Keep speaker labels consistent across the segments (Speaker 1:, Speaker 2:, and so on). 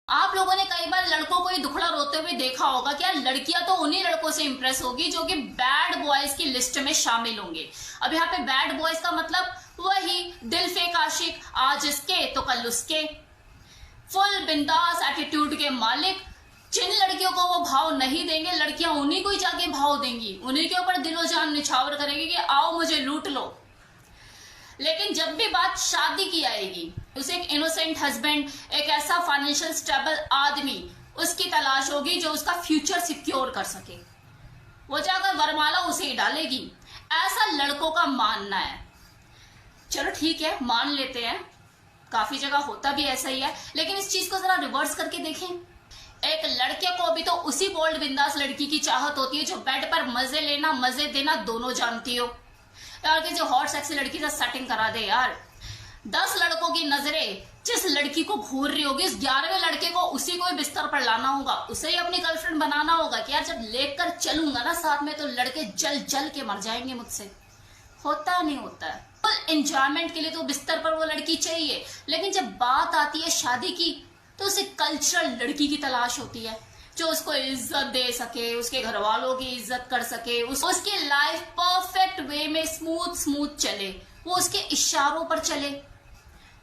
Speaker 1: आप लोगों ने कई बार लड़कों को ही दुखड़ा रोते हुए देखा होगा कि यार लड़कियां तो उन्हीं लड़कों से इंप्रेस होगी जो कि बैड बॉयज की लिस्ट में शामिल होंगे। अब यहाँ पे बैड बॉयज का मतलब वही दिल फेक आशिक, आज इसके तो कल उसके, फुल बिंदास एटीट्यूड के मालिक। जिन लड़कियों को वो भाव नहीं देंगे, लड़कियां उन्हीं को ही जाके भाव देंगी, उन्हीं के ऊपर दिलो जान निछावर करेंगी कि आओ मुझे लूट लो। लेकिन जब भी बात शादी की आएगी, उसे एक इनोसेंट हस्बैंड, एक ऐसा फाइनेंशियल स्टेबल आदमी उसकी तलाश होगी जो उसका फ्यूचर सिक्योर कर सके। वो जाकर वरमाला उसे ही डालेगी, ऐसा लड़कों का मानना है। चलो ठीक है, मान लेते हैं, काफी जगह होता भी ऐसा ही है। लेकिन इस चीज को जरा रिवर्स करके देखें। एक लड़के को भी तो उसी बोल्ड बिंदास लड़की की चाहत होती है जो बेड पर मजे लेना मजे देना दोनों जानती हो। यार कि जो हॉट सेक्सी लड़की से सेटिंग करा दे यार। 10 लड़कों की नजरें जिस लड़की को घूर रही होगी, उस 11वें लड़के को उसी को ही बिस्तर पर लाना होगा, उसे ही अपनी गर्लफ्रेंड बनाना होगा कि यार जब लेकर चलूंगा ना साथ में तो लड़के जल जल के मर जाएंगे मुझसे। होता है, नहीं होता है। फुल एंजॉयमेंट के लिए तो बिस्तर पर वो लड़की चाहिए, लेकिन जब बात आती है शादी की तो उसे कल्चरल लड़की की तलाश होती है जो उसको इज्जत दे सके, उसके घर वालों की इज्जत कर सके, उसकी लाइफ परफेक्ट वे में स्मूथ स्मूथ चले, वो उसके इशारों पर चले।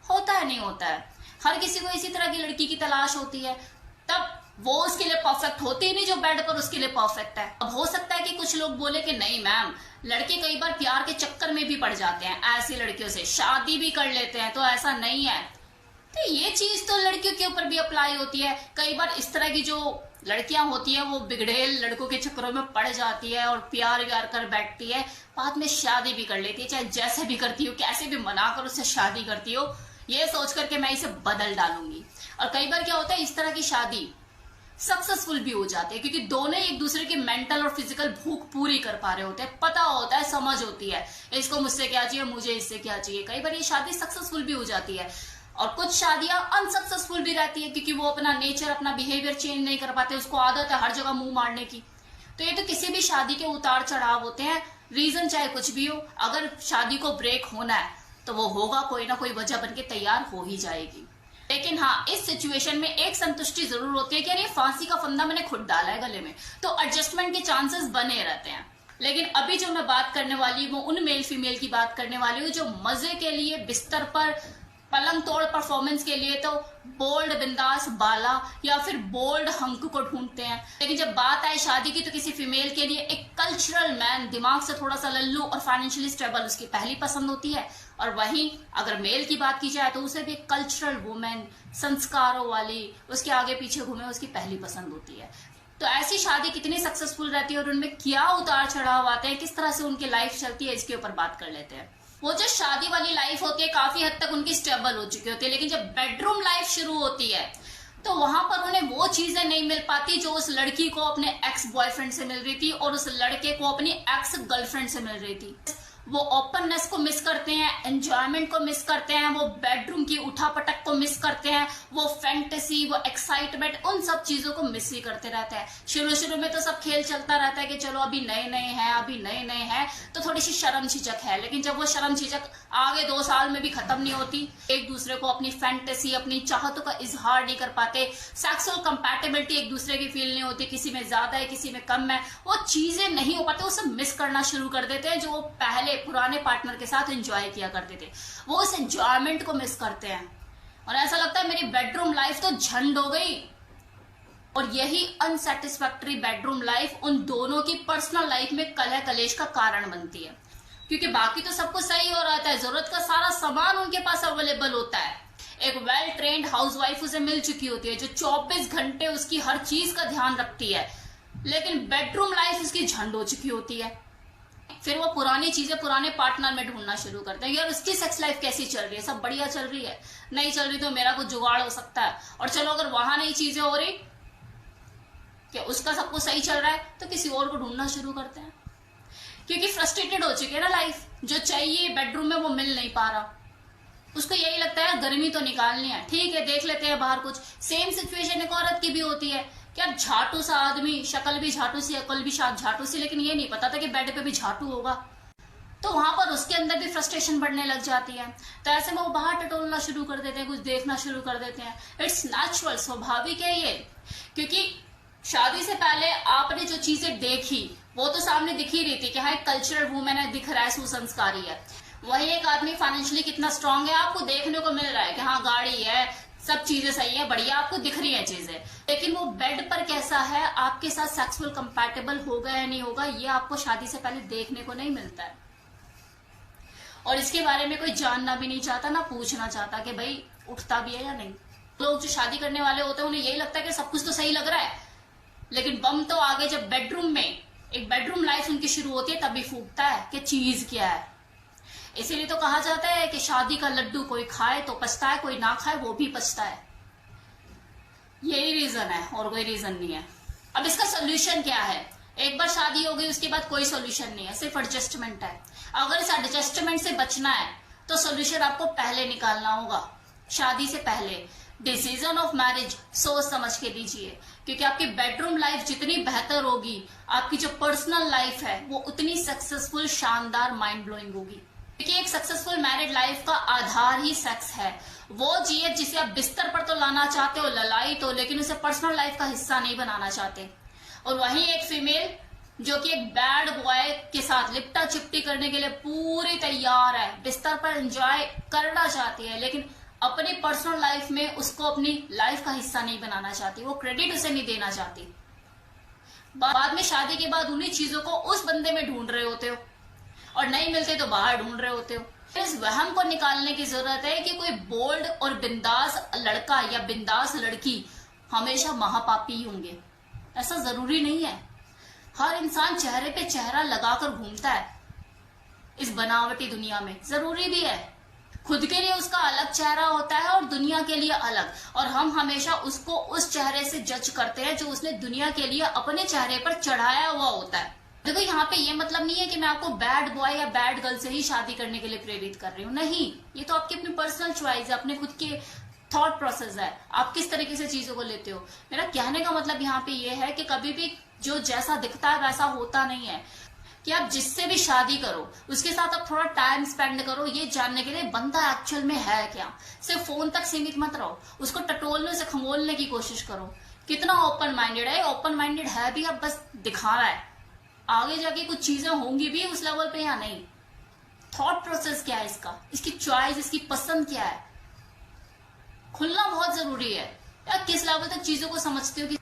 Speaker 1: होता है, नहीं होता है। हर किसी को इसी तरह की लड़की की तलाश होती है। तब वो उसके लिए परफेक्ट होती ही नहीं जो बेड पर उसके लिए परफेक्ट है। अब हो सकता है कि कुछ लोग बोले कि नहीं मैम, लड़के कई बार प्यार के चक्कर में भी पड़ जाते हैं, ऐसी लड़कियों से शादी भी कर लेते हैं, तो ऐसा नहीं है। तो ये चीज तो लड़कियों के ऊपर भी अप्लाई होती है। कई बार इस तरह की जो लड़कियां होती हैं वो बिगड़ेल लड़कों के चक्करों में पड़ जाती है और प्यार व्यार कर बैठती है, बाद में शादी भी कर लेती है, चाहे जैसे भी करती हो, कैसे भी मनाकर उससे शादी करती हो, ये सोच करके मैं इसे बदल डालूंगी। और कई बार क्या होता है, इस तरह की शादी सक्सेसफुल भी हो जाती है क्योंकि दोनों एक दूसरे की मेंटल और फिजिकल भूख पूरी कर पा रहे होते हैं, पता होता है, समझ होती है, इसको मुझसे क्या चाहिए, मुझे इससे क्या चाहिए। कई बार ये शादी सक्सेसफुल भी हो जाती है और कुछ शादियां अनसक्सेसफुल भी रहती है क्योंकि वो अपना नेचर, अपना बिहेवियर चेंज नहीं कर पाते, उसको आदत है हर जगह मुंह मारने की। तो ये तो किसी भी शादी के उतार चढ़ाव होते हैं, रीजन चाहे कुछ भी हो। अगर शादी को ब्रेक होना है तो वो होगा, कोई ना कोई वजह बनके तैयार हो ही जाएगी। लेकिन हाँ, इस सिचुएशन में एक संतुष्टि जरूर होती है कि अरे फांसी का फंदा मैंने खुद डाला है गले में, तो एडजस्टमेंट के चांसेस बने रहते हैं। लेकिन अभी जो मैं बात करने वाली हूँ वो उन मेल फीमेल की बात करने वाली हूँ जो मजे के लिए बिस्तर पर पलंग तोड़ परफॉर्मेंस के लिए तो बोल्ड बिंदास बाला या फिर बोल्ड हंक को ढूंढते हैं, लेकिन जब बात आए शादी की तो किसी फीमेल के लिए एक कल्चरल मैन, दिमाग से थोड़ा सा लल्लू और फाइनेंशियली स्टेबल उसकी पहली पसंद होती है। और वहीं अगर मेल की बात की जाए तो उसे भी एक कल्चरल वुमेन, संस्कारों वाली, उसके आगे पीछे घूमे, उसकी पहली पसंद होती है। तो ऐसी शादी कितनी सक्सेसफुल रहती है और उनमें क्या उतार चढ़ाव आते हैं, किस तरह से उनकी लाइफ चलती है, इसके ऊपर बात कर लेते हैं। वो जो शादी वाली लाइफ होती है काफी हद तक उनकी स्टेबल हो चुकी होती है, लेकिन जब बेडरूम लाइफ शुरू होती है तो वहां पर उन्हें वो चीजें नहीं मिल पाती जो उस लड़की को अपने एक्स बॉयफ्रेंड से मिल रही थी और उस लड़के को अपनी एक्स गर्लफ्रेंड से मिल रही थी। वो ओपननेस को मिस करते हैं, एंजॉयमेंट को मिस करते हैं, वो बेडरूम की उठापटक को मिस करते हैं, वो फैंटेसी, वो एक्साइटमेंट, उन सब चीजों को मिस ही करते रहते हैं। शुरू शुरू में तो सब खेल चलता रहता है कि चलो अभी नए नए हैं, अभी नए नए हैं तो थोड़ी सी शर्म झिझक है, लेकिन जब वो शर्म झिझक आगे 2 साल में भी खत्म नहीं होती, एक दूसरे को अपनी फैंटेसी, अपनी चाहतों का इजहार नहीं कर पाते, सेक्सुअल कंपैटिबिलिटी एक दूसरे की फील नहीं होती, किसी में ज्यादा है किसी में कम है, वो चीजें नहीं हो पाती, वो सब मिस करना शुरू कर देते हैं जो वो पहले पुराने पार्टनर के साथ एंजॉय किया करते थे। वो उस एंजॉयमेंट को मिस करते हैं और ऐसा लगता है मेरी बेडरूम लाइफ तो झंड हो गई। और यही अनसेटिस्फैक्टरी बेडरूम लाइफ उन दोनों की पर्सनल लाइफ में कलह कलेश का कारण बनती है क्योंकि बाकी तो सब कुछ सही हो रहा था, जरूरत का सारा सामान उनके पास अवेलेबल होता है, एक वेल ट्रेन्ड हाउसवाइफ उसे मिल चुकी होती है जो 24 घंटे उसकी हर चीज का ध्यान रखती है, लेकिन बेडरूम लाइफ उसकी झंड हो चुकी होती है। फिर वो पुरानी चीजें पुराने पार्टनर में ढूंढना शुरू करते हैं, यार उसकी सेक्स लाइफ कैसी चल रही है, सब बढ़िया चल रही है, नहीं चल रही तो मेरा कुछ जुगाड़ हो सकता है। और चलो अगर वहां नहीं चीजें हो रही कि उसका सब कुछ सही चल रहा है तो किसी और को ढूंढना शुरू करते हैं क्योंकि फ्रस्ट्रेटेड हो चुके हैं ना, लाइफ जो चाहिए बेडरूम में वो मिल नहीं पा रहा, उसको यही लगता है गर्मी तो निकालनी है, ठीक है देख लेते हैं बाहर कुछ। सेम सिचुएशन एक औरत की भी होती है, क्या झाटू सा आदमी, शक्ल भी झाटू सी, अकल भी झाटू सी, लेकिन ये नहीं पता था कि बेड पे भी झाटू होगा। तो वहां पर उसके अंदर भी फ्रस्ट्रेशन बढ़ने लग जाती है। तो ऐसे में वो बाहर टटोलना शुरू कर देते हैं, कुछ देखना शुरू कर देते हैं। इट्स नेचुरल, स्वाभाविक है ये, क्योंकि शादी से पहले आपने जो चीजें देखी वो तो सामने दिख ही रही थी कि हाँ एक कल्चरल वुमेन है, दिख रहा है, सुसंस्कारी है। वही एक आदमी फाइनेंशियली कितना स्ट्रांग है आपको देखने को मिल रहा है कि हाँ गाड़ी है, सब चीजें सही है, बढ़िया, आपको दिख रही है चीजें, लेकिन वो बेड पर कैसा है, आपके साथ सेक्सुअल कंपैटिबल होगा या नहीं होगा, ये आपको शादी से पहले देखने को नहीं मिलता है। और इसके बारे में कोई जानना भी नहीं चाहता, ना पूछना चाहता कि भाई उठता भी है या नहीं। लोग जो शादी करने वाले होते हैं उन्हें यही लगता है कि सब कुछ तो सही लग रहा है, लेकिन बम तो आगे जब बेडरूम में एक बेडरूम लाइफ उनकी शुरू होती है तभी फूटता है कि चीज क्या है। इसीलिए तो कहा जाता है कि शादी का लड्डू कोई खाए तो पछता है, कोई ना खाए वो भी पछता है। यही रीजन है और कोई रीजन नहीं है। अब इसका सोल्यूशन क्या है? एक बार शादी हो गई उसके बाद कोई सोल्यूशन नहीं है, सिर्फ एडजस्टमेंट है। अगर इस एडजस्टमेंट से बचना है तो सोल्यूशन आपको पहले निकालना होगा, शादी से पहले। डिसीजन ऑफ मैरिज सोच समझ के लीजिए, क्योंकि आपकी बेडरूम लाइफ जितनी बेहतर होगी, आपकी जो पर्सनल लाइफ है वो उतनी सक्सेसफुल, शानदार, माइंड ब्लोइंग होगी। क्योंकि एक सक्सेसफुल मैरिड लाइफ का आधार ही सेक्स है। वो जीएफ जिसे आप बिस्तर पर तो लाना चाहते हो, ललायत हो, लेकिन उसे पर्सनल लाइफ का हिस्सा नहीं बनाना चाहते। और वहीं एक फीमेल जो कि एक बैड बॉय के साथ लिपटा चिपटी करने के लिए पूरी तैयार है, बिस्तर पर एंजॉय करना चाहती है, लेकिन अपनी पर्सनल लाइफ में उसको अपनी लाइफ का हिस्सा नहीं बनाना चाहती, वो क्रेडिट उसे नहीं देना चाहती। बाद में शादी के बाद उन्हीं चीजों को उस बंदे में ढूंढ रहे होते हो, और नहीं मिलते तो बाहर ढूंढ रहे होते हो। इस वहम को निकालने की जरूरत है कि कोई बोल्ड और बिंदास लड़का या बिंदास लड़की हमेशा महापापी होंगे, ऐसा जरूरी नहीं है। हर इंसान चेहरे पे चेहरा लगाकर घूमता है इस बनावटी दुनिया में, जरूरी भी है। खुद के लिए उसका अलग चेहरा होता है और दुनिया के लिए अलग, और हम हमेशा उसको उस चेहरे से जज करते हैं जो उसने दुनिया के लिए अपने चेहरे पर चढ़ाया हुआ होता है। देखो यहाँ पे ये मतलब नहीं है कि मैं आपको बैड बॉय या बैड गर्ल से ही शादी करने के लिए प्रेरित कर रही हूँ, नहीं। ये तो आपकी अपनी पर्सनल चॉइस है, अपने खुद के थॉट प्रोसेस है, आप किस तरीके से चीजों को लेते हो। मेरा कहने का मतलब यहाँ पे ये है कि कभी भी जो जैसा दिखता है वैसा होता नहीं है। कि आप जिससे भी शादी करो उसके साथ आप थोड़ा टाइम स्पेंड करो, ये जानने के लिए बंदा एक्चुअल में है क्या। सिर्फ फोन तक सीमित मत रहो, उसको टटोलने से खमोलने की कोशिश करो। कितना ओपन माइंडेड है, ओपन माइंडेड है भी, अब बस दिखा रहा है। आगे जाके कुछ चीजें होंगी भी उस लेवल पे या नहीं। थॉट प्रोसेस क्या है इसका, इसकी चॉइस, इसकी पसंद क्या है, खुलना बहुत जरूरी है। या किस लेवल तक चीजों को समझते हो, कि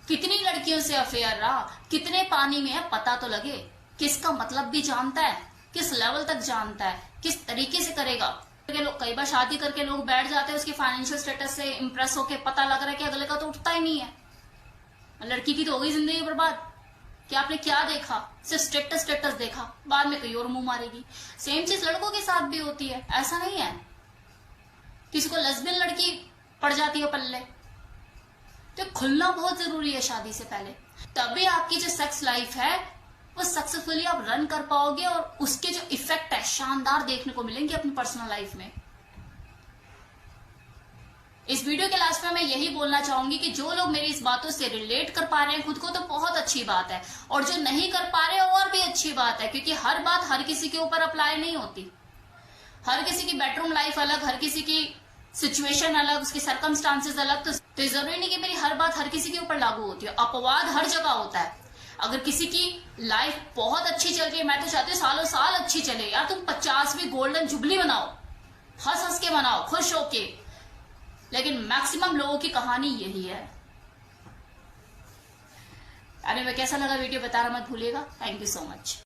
Speaker 1: कितनी लड़कियों से अफेयर रहा, कितने पानी में है पता तो लगे, किसका मतलब भी जानता है, किस लेवल तक जानता है, किस तरीके से करेगा। कई बार शादी करके लोग बैठ जाते हैं उसके फाइनेंशियल स्टेटस से इंप्रेस होके, पता लग रहा है कि अगले का तो उठता ही नहीं है। लड़की की तो हो गई जिंदगी बर्बाद कि आपने क्या देखा, सिर्फ स्टेटस देखा, बाद में कहीं और मुंह मारेगी। सेम चीज लड़कों के साथ भी होती है, ऐसा नहीं है। किसी को लेस्बियन लड़की पड़ जाती है पल्ले। तो खुलना बहुत जरूरी है शादी से पहले, तभी आपकी जो सेक्स लाइफ है वो सक्सेसफुली आप रन कर पाओगे, और उसके जो इफेक्ट है शानदार देखने को मिलेंगे अपनी पर्सनल लाइफ में। इस वीडियो के लास्ट में मैं यही बोलना चाहूंगी कि जो लोग मेरी इस बातों से रिलेट कर पा रहे हैं खुद को, तो बहुत अच्छी बात है, और जो नहीं कर पा रहे और भी अच्छी बात है, क्योंकि हर बात हर किसी के ऊपर अप्लाई नहीं होती। हर किसी की बेडरूम लाइफ अलग, हर किसी की सिचुएशन अलग, उसके सर्कमस्टांसेस अलग। तो जरूरी नहीं कि मेरी हर बात हर किसी के ऊपर लागू होती है। अपवाद हर जगह होता है। अगर किसी की लाइफ बहुत अच्छी चल रही है, मैं तो चाहती हूँ सालों साल अच्छी चले यार, तुम 50वीं गोल्डन जुबली बनाओ, हंस हंस के मनाओ, खुश होके, लेकिन मैक्सिमम लोगों की कहानी यही है। अरे कैसा लगा वीडियो बताना मत भूलिएगा। Thank you so much.